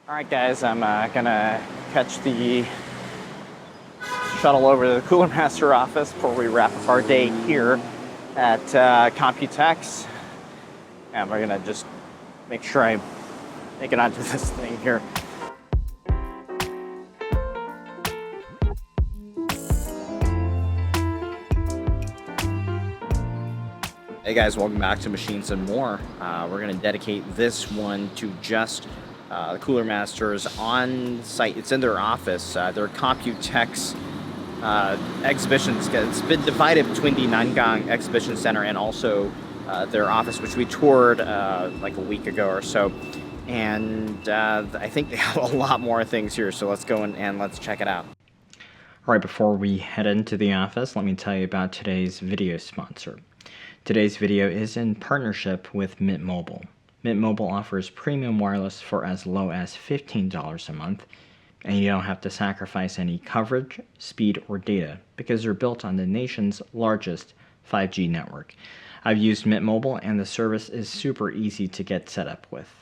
All right, guys, I'm gonna catch the shuttle over to the Cooler Master office before we wrap up our day here at Computex. And we're gonna just make sure I make it onto this thing here. Hey guys, welcome back to Machines and More. We're gonna dedicate this one to just the Cooler Masters on site. It's in their office, their Computex exhibitions. It's been divided between the Nangang Exhibition Center and also their office, which we toured like a week ago or so. And I think they have a lot more things here, so let's go and let's check it out. All right, before we head into the office, let me tell you about today's video sponsor. Today's video is in partnership with Mint Mobile. Mint Mobile offers premium wireless for as low as $15 a month, and you don't have to sacrifice any coverage, speed, or data because they're built on the nation's largest 5G network. I've used Mint Mobile, and the service is super easy to get set up with.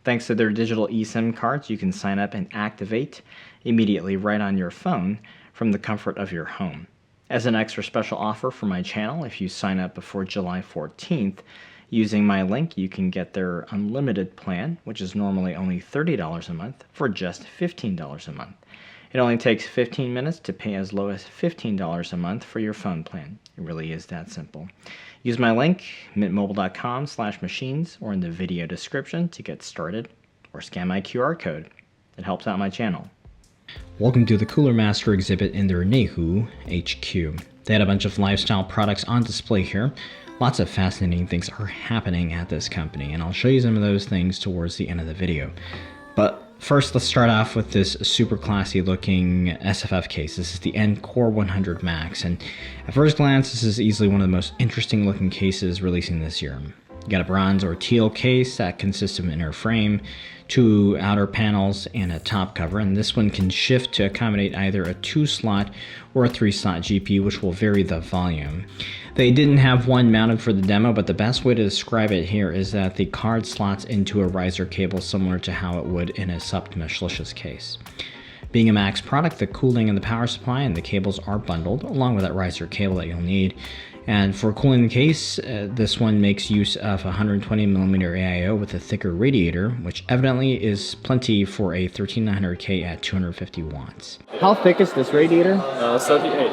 Thanks to their digital eSIM cards, you can sign up and activate immediately right on your phone from the comfort of your home. As an extra special offer for my channel, if you sign up before July 14th, using my link, you can get their unlimited plan, which is normally only $30 a month, for just $15 a month. It only takes 15 minutes to pay as low as $15 a month for your phone plan. It really is that simple. Use my link, mintmobile.com/machines, or in the video description to get started, or scan my QR code. It helps out my channel. Welcome to the Cooler Master exhibit in their Neihu HQ. They had a bunch of lifestyle products on display here. Lots of fascinating things are happening at this company, and I'll show you some of those things towards the end of the video. But first, let's start off with this super classy looking SFF case. This is the NCore 100 Max, and at first glance, this is easily one of the most interesting looking cases releasing this year. You got a bronze or teal case that consists of an inner frame, two outer panels, and a top cover, and this one can shift to accommodate either a 2-slot or a 3-slot GPU, which will vary the volume. They didn't have one mounted for the demo, but the best way to describe it here is that the card slots into a riser cable similar to how it would in a sub-mesh case. Being a Max product, the cooling and the power supply and the cables are bundled, along with that riser cable that you'll need. And for cooling the case, this one makes use of 120mm AIO with a thicker radiator, which evidently is plenty for a 13900K at 250 watts. How thick is this radiator? 38.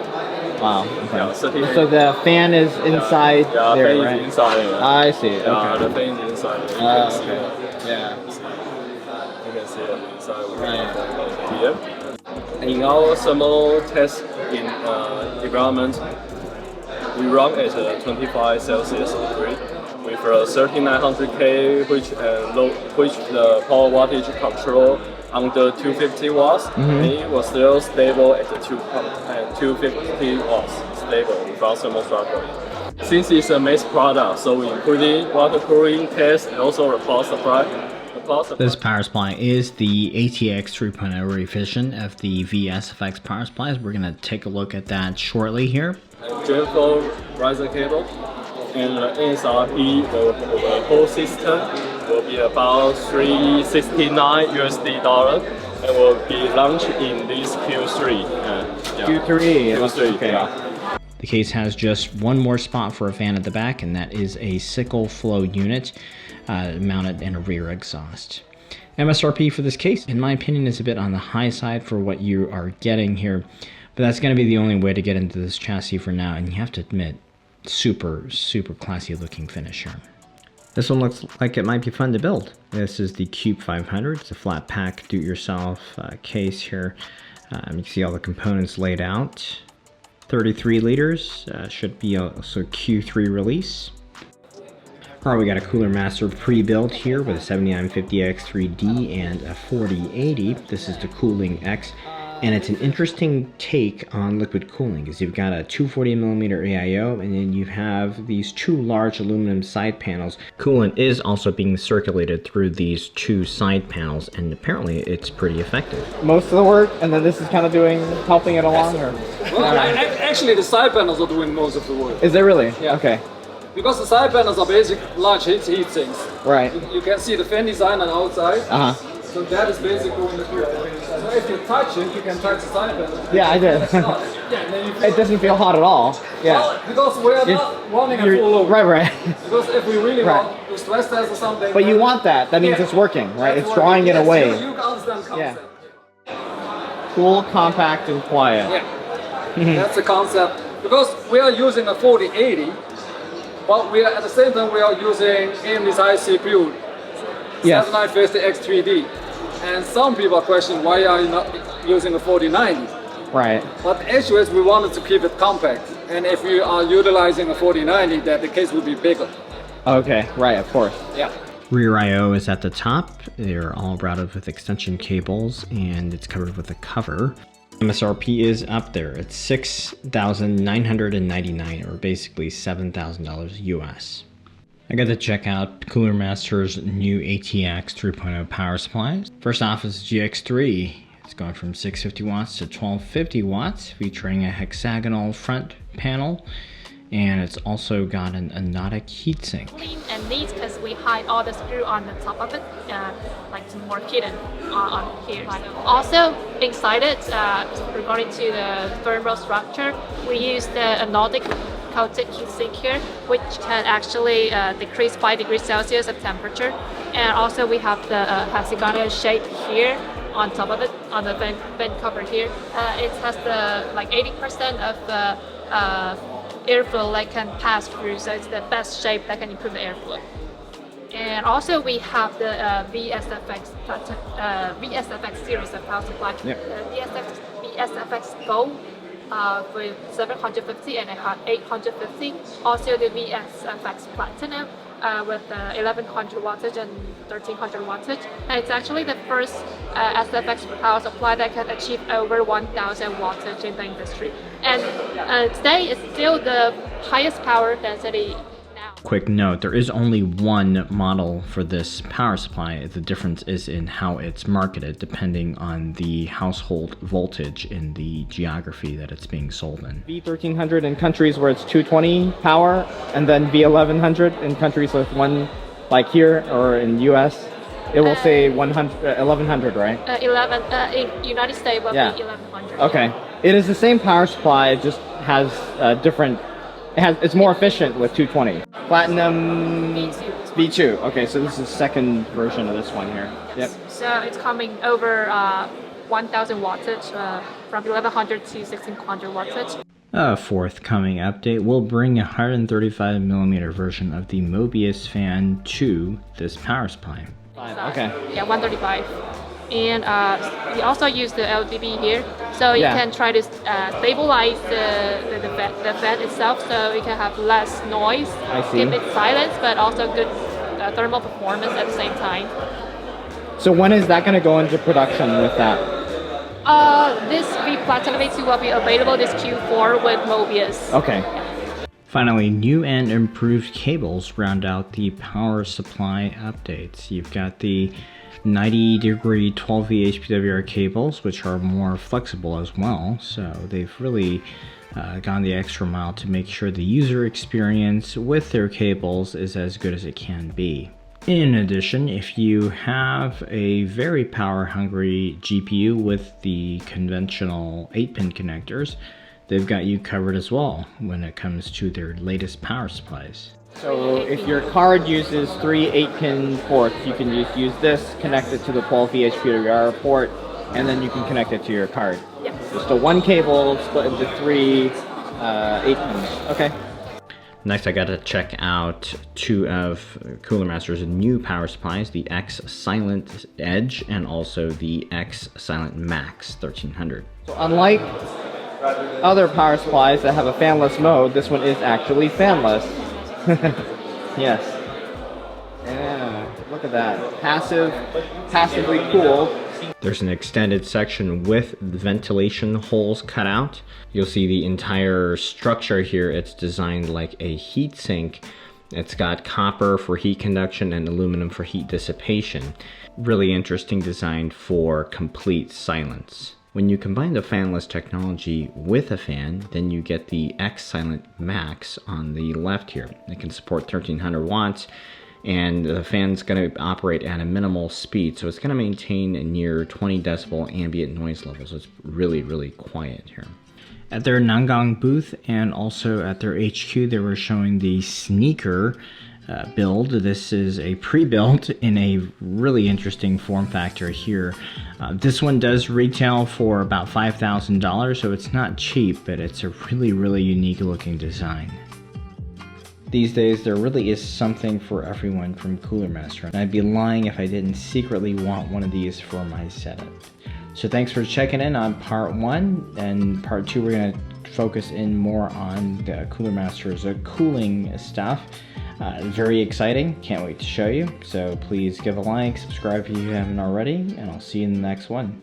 Wow. Okay. Yeah, 38. So the fan is inside there, fan right? is inside. I see. Okay. The fan is inside. Okay. Yeah. You can see it inside. Right. Here. In our thermal test in development, we run at 25 Celsius degree with a 3900K, which the power wattage control under 250 watts. And it was still stable at 250 watts, stable without thermal struggle. Since it's a mass product, so we including water cooling test and also the power supply. This power supply is the ATX 3.0 revision of the V SFX power supplies. We're going to take a look at that shortly here. Drain flow riser cable and the MSRP for the whole system will be about $369 and will be launched in this Q3. Q3. Okay. Yeah. The case has just one more spot for a fan at the back, and that is a sickle flow unit mounted in a rear exhaust. MSRP for this case, in my opinion, is a bit on the high side for what you are getting here, but that's going to be the only way to get into this chassis for now, and you have to admit, super classy looking finish here. This one looks like it might be fun to build. This is the QUBE 500. It's a Flatpack do-it-yourself case here. You can see all the components laid out. 33 liters, should be also Q3 release. Alright, we got a Cooler Master pre-built here with a 7950X3D and a 4080. This is the Cooling X, and it's an interesting take on liquid cooling because you've got a 240mm AIO, and then you have these two large aluminum side panels. Coolant is also being circulated through these two side panels, and apparently it's pretty effective. Most of the work, and then this is kind of helping it along, or? Well, actually the side panels are doing most of the work. Is it really? Yeah. Okay. Because the side panels are basic large heat sinks. Right. You can see the fan design on the outside. So that is basically when the QUBE. So if you touch it, you can touch the side panel. Yeah, I did. Yeah, and then you It doesn't feel hot at all. Yeah. Well, because we are not running a full load. Right. Because if we really want to stress test or something. But you want that. That means it's working, right? It's drawing it away. You can understand concept. Cool, compact, and quiet. Yeah. That's the concept. Because we are using a 4080, but we are at the same time we are using AMD's X Prebuilt 7950X3D. And some people question why are you not using a 4090? Right. But the issue is we wanted to keep it compact. And if you are utilizing a 4090, that the case will be bigger. Okay, right, of course. Yeah. Rear I/O is at the top. They're all routed with extension cables and it's covered with a cover. MSRP is up there. It's $6,999 or basically $7,000 US. I got to check out Cooler Master's new ATX 3.0 power supplies. First off is GX3. It's going from 650 watts to 1250 watts, featuring a hexagonal front panel, and it's also got an anodic heatsink. Clean and neat because we hide all the screw on the top of it, like some more hidden on here. Also inside it, regarding to the thermal structure, we use the anodic coated heatsink here, which can actually decrease 5 degrees Celsius of temperature. And also we have the hexagonal shape here on top of it, on the vent cover here. It has the like 80% of the airflow that can pass through, so it's the best shape that can improve the airflow. And also we have the V SFX series of power supply. Yep. V SFX Gold with 750 and 850. Also the V SFX Platinum with 1100 wattage and 1300 wattage. And it's actually the first SFX power supply that can achieve over 1000 wattage in the industry. And today it's still the highest power density now. Quick note, there is only one model for this power supply. The difference is in how it's marketed depending on the household voltage in the geography that it's being sold in. V1300 in countries where it's 220 power, and then V1100 in countries with one, like here or in US, it will say 1100, right? 11 in United States will be 1100. Okay. It is the same power supply, it just has different, it's more efficient with 220. Platinum V2. Okay, so this is the second version of this one here. Yes. Yep. So it's coming over 1000 wattage, from 1100 to 1600 wattage. A forthcoming update will bring a 135mm version of the Mobius fan to this power supply. Okay. Yeah, 135. And we also use the LDB here, so you can try to stabilize the fan itself, so you can have less noise, keep it silent, but also good thermal performance at the same time. So when is that going to go into production with that? This V Platinum V2 will be available this Q4 with Mobius. Okay. Finally, new and improved cables round out the power supply updates. You've got the 90-degree 12V HPWR cables, which are more flexible as well, so they've really gone the extra mile to make sure the user experience with their cables is as good as it can be. In addition, if you have a very power-hungry GPU with the conventional 8-pin connectors, they've got you covered as well when it comes to their latest power supplies. So if your card uses 3 8-pin ports, you can just use this, connect it to the 12V HPWR port, and then you can connect it to your card. Yep. Just a one cable split into 3 8-pins. Okay. Next, I got to check out two of Cooler Master's new power supplies, the X Silent Edge and also the X Silent Max 1300. So unlike other power supplies that have a fanless mode, this one is actually fanless. Yes. Yeah, look at that. Passively cooled. There's an extended section with ventilation holes cut out. You'll see the entire structure here. It's designed like a heat sink. It's got copper for heat conduction and aluminum for heat dissipation. Really interesting design for complete silence. When you combine the fanless technology with a fan, then you get the X Silent Max on the left here. It can support 1300 watts and the fan's going to operate at a minimal speed, so it's going to maintain a near 20 decibel ambient noise level, so it's really, really quiet here. At their Nangang booth and also at their HQ, they were showing the sneaker build. This is a pre-built in a really interesting form factor here. This one does retail for about $5,000, so it's not cheap, but it's a really, really unique looking design. These days, there really is something for everyone from Cooler Master, and I'd be lying if I didn't secretly want one of these for my setup. So thanks for checking in on part 1, and part 2 we're going to focus in more on the Cooler Master's cooling stuff. Very exciting, can't wait to show you. So please give a like, subscribe if you haven't already, and I'll see you in the next one.